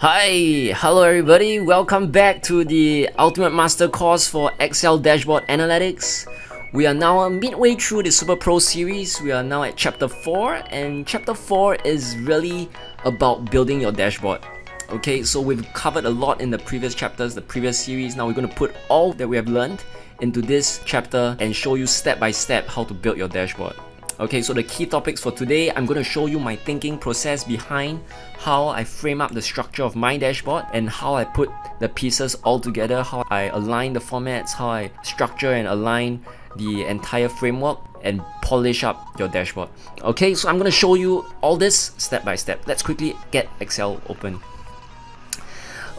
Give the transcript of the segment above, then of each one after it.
Hello everybody, welcome back to the Ultimate Master course for Excel Dashboard Analytics. We are now midway through the Super Pro series. We are now at Chapter 4, and Chapter 4 is really about building your dashboard. Okay, so we've covered a lot in the previous chapters, the previous series. Now we're going to put all that we have learned into this chapter and show you step by step how to build your dashboard. Okay, so the key topics for today, I'm going to show you my thinking process behind how I frame up the structure of my dashboard and how I put the pieces all together, how I align the formats, how I structure and align the entire framework and polish up your dashboard. Okay, so I'm going to show you all this step by step. Let's quickly get Excel open.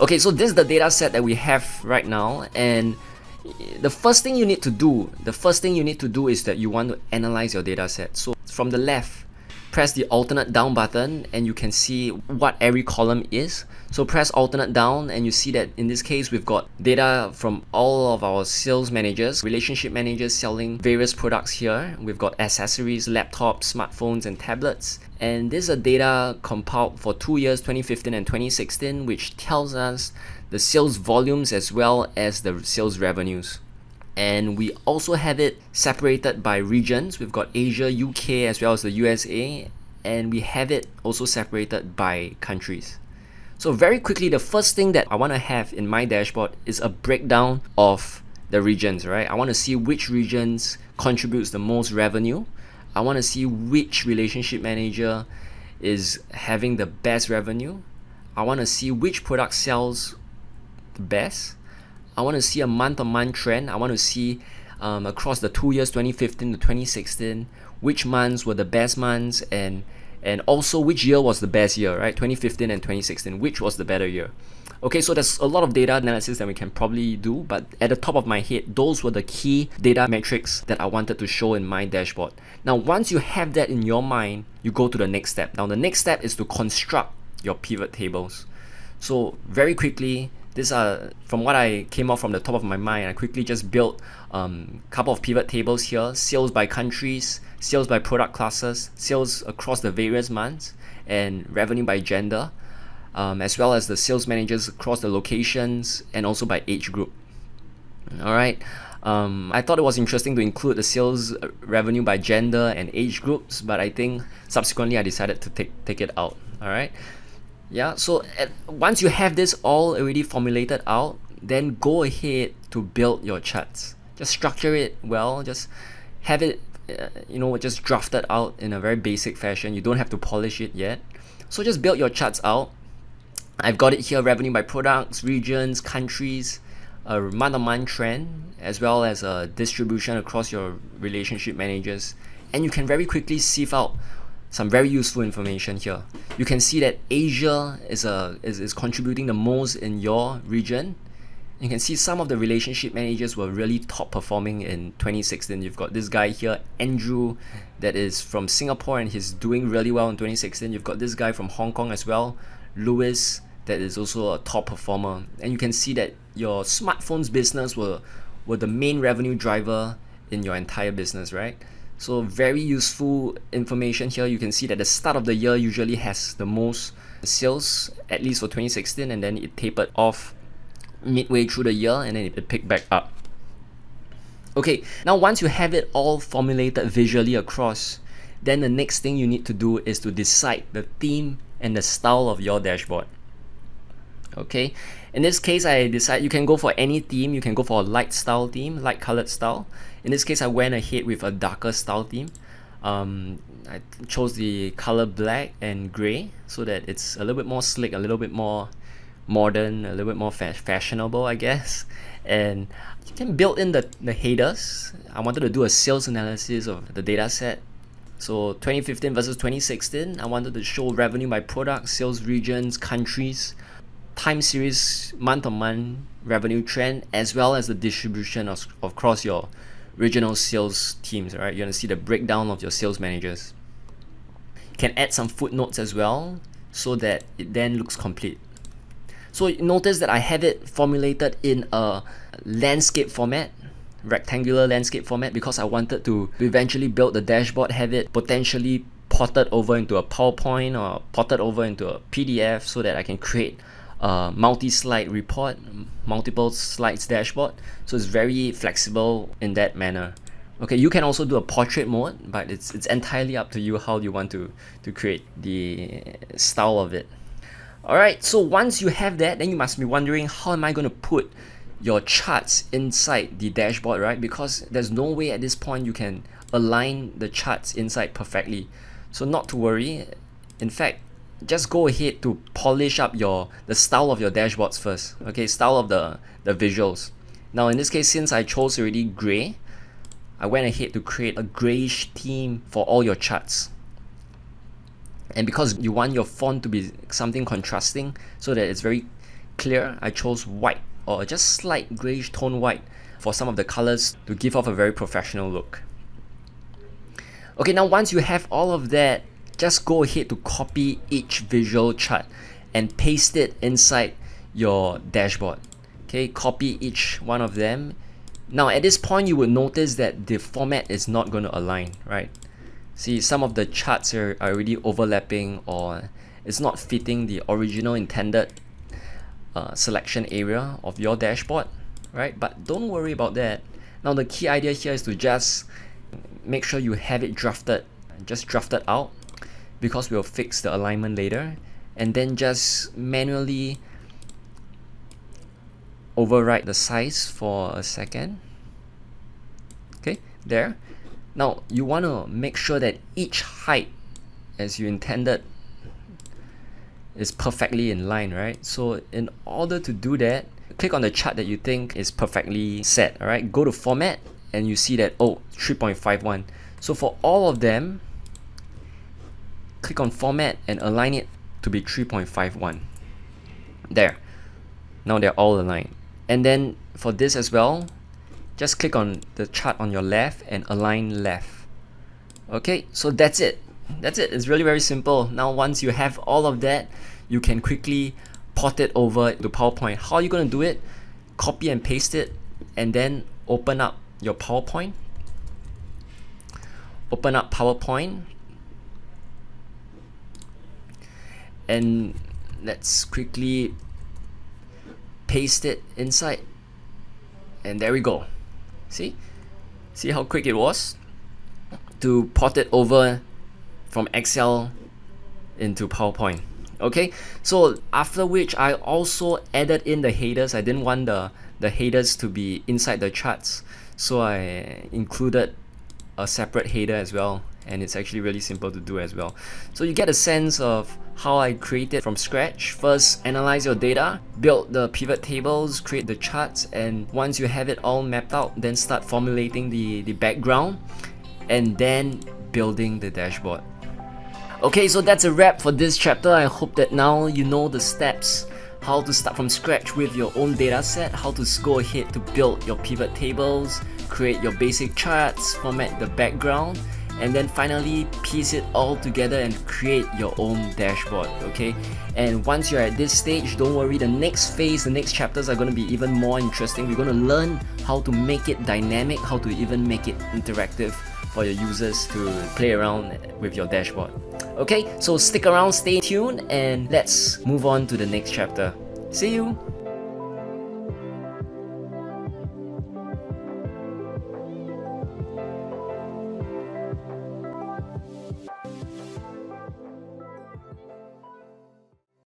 Okay, so this is the data set that we have right now, and the first thing you need to do is that you want to analyze your data set. So from the left, press the alternate down button and you can see what every column is. So press alternate down and you see that in this case we've got data from all of our sales managers, relationship managers selling various products here. We've got accessories, laptops, smartphones and tablets. And this is a data compiled for 2 years, 2015 and 2016, which tells us the sales volumes as well as the sales revenues. And we also have it separated by regions. We've got Asia, UK as well as the USA, and we have it also separated by countries. So very quickly, the first thing that I want to have in my dashboard is a breakdown of the regions, right? I want to see which regions contributes the most revenue. I want to see which relationship manager is having the best revenue. I want to see which product sells the best. I want to see a month-on-month trend. I want to see across the 2 years, 2015 to 2016, which months were the best months, and also which year was the best year, right? 2015 and 2016, which was the better year. Okay, so there's a lot of data analysis that we can probably do, but at the top of my head, those were the key data metrics that I wanted to show in my dashboard. Now, once you have that in your mind, you go to the next step. Now, the next step is to construct your pivot tables. So very quickly, these are from what I came off from the top of my mind. I quickly just built a couple of pivot tables here: sales by countries, sales by product classes, sales across the various months, and revenue by gender, as well as the sales managers across the locations and also by age group. Alright, I thought it was interesting to include the sales revenue by gender and age groups, but I think subsequently I decided to take it out. Alright. Yeah, so once you have this all already formulated out, then go ahead to build your charts. Just structure it well, just have it, just drafted out in a very basic fashion. You don't have to polish it yet. So just build your charts out. I've got it here: revenue by products, regions, countries, a month-on-month trend, as well as a distribution across your relationship managers. And you can very quickly sieve out some very useful information here. You can see that Asia is contributing the most in your region. You can see some of the relationship managers were really top performing in 2016. You've got this guy here, Andrew, that is from Singapore and he's doing really well in 2016. You've got this guy from Hong Kong as well, Louis, that is also a top performer. And you can see that your smartphones business were the main revenue driver in your entire business, right? So very useful information here. You can see that the start of the year usually has the most sales, at least for 2016, and then it tapered off midway through the year and then it picked back up. Okay, now once you have it all formulated visually across, then the next thing you need to do is to decide the theme and the style of your dashboard. Okay, in this case I decided you can go for any theme. You can go for a light style theme, light colored style. In this case I went ahead with a darker style theme. I chose the color black and gray so that it's a little bit more slick, a little bit more modern, a little bit more fashionable, I guess. And you can build in the headers. I wanted to do a sales analysis of the data set. So 2015 versus 2016, I wanted to show revenue by product, sales regions, countries, time series, month-on-month revenue trend, as well as the distribution across your regional sales teams. Right, you're gonna see the breakdown of your sales managers. You can add some footnotes as well so that it then looks complete. So notice that I have it formulated in a landscape format, rectangular landscape format, because I wanted to eventually build the dashboard, have it potentially ported over into a PowerPoint or ported over into a PDF so that I can create multi-slide report, multiple slides dashboard. So it's very flexible in that manner. Okay, you can also do a portrait mode, but it's entirely up to you how you want to create the style of it. Alright, so once you have that, then you must be wondering, how am I going to put your charts inside the dashboard, right? Because there's no way at this point you can align the charts inside perfectly. So not to worry. In fact, just go ahead to polish up the style of your dashboards first. Okay, style of the visuals. Now in this case, since I chose already gray, I went ahead to create a grayish theme for all your charts. And because you want your font to be something contrasting so that it's very clear, I chose white, or just slight grayish tone white for some of the colors to give off a very professional look. Okay, now once you have all of that, just go ahead to copy each visual chart and paste it inside your dashboard. Okay, copy each one of them. Now at this point you will notice that the format is not going to align, right? See, some of the charts are already overlapping, or it's not fitting the original intended selection area of your dashboard, right? But don't worry about that. Now the key idea here is to just make sure you have it drafted, just draft it out, because we'll fix the alignment later, and then just manually override the size for a second. Okay, there. Now you want to make sure that each height as you intended is perfectly in line, right? So in order to do that, click on the chart that you think is perfectly set. All right, go to format and you see that, oh, 3.51. So for all of them, click on format and align it to be 3.51. There. Now they're all aligned. And then for this as well, just click on the chart on your left and align left. Okay, so that's it. That's it. It's really very simple. Now once you have all of that, you can quickly port it over to PowerPoint. How are you going to do it? Copy and paste it, and then open up your PowerPoint. Open up PowerPoint, and let's quickly paste it inside, and there we go. See how quick it was to port it over from Excel into PowerPoint. Okay, so after which I also added in the headers. I didn't want the headers to be inside the charts, so I included a separate header as well, and it's actually really simple to do as well. So you get a sense of how I created from scratch. First, analyze your data, build the pivot tables, create the charts, and once you have it all mapped out, then start formulating the background, and then building the dashboard. Okay, so that's a wrap for this chapter. I hope that now you know the steps, how to start from scratch with your own data set, how to go ahead to build your pivot tables, create your basic charts, format the background, and then finally piece it all together and create your own dashboard. Okay, and once you're at this stage, don't worry, the next phase, the next chapters are going to be even more interesting. We're going to learn how to make it dynamic, how to even make it interactive for your users to play around with your dashboard. Okay, so stick around, stay tuned, and let's move on to the next chapter. See you!